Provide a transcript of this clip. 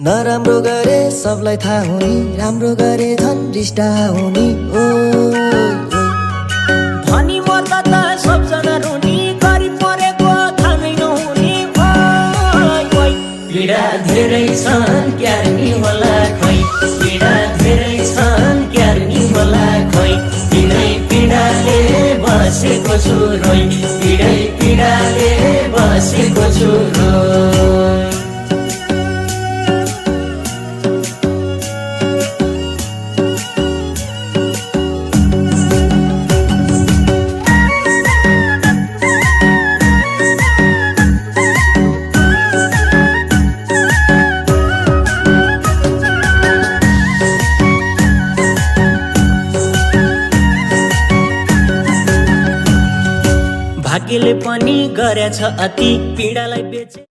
नराम्रो गरे सबलाई थाहा हुने, राम्रो गरे झन् रिष्टा हुने। ओ धनी मर्दा त सबजना रुनी, गरिब मरेको थाहा नै नहुने। पीडा धेरै छन् क्यार्नी होला खै, पीडा धेरै छन् क्यार्नी होला खै। पीडै पीडाले बसेको छु रोइ, पीडै पीडाले बसेको छु रोइ। भाग्यले पनि गरेछ अति, पीडालाई बेचे।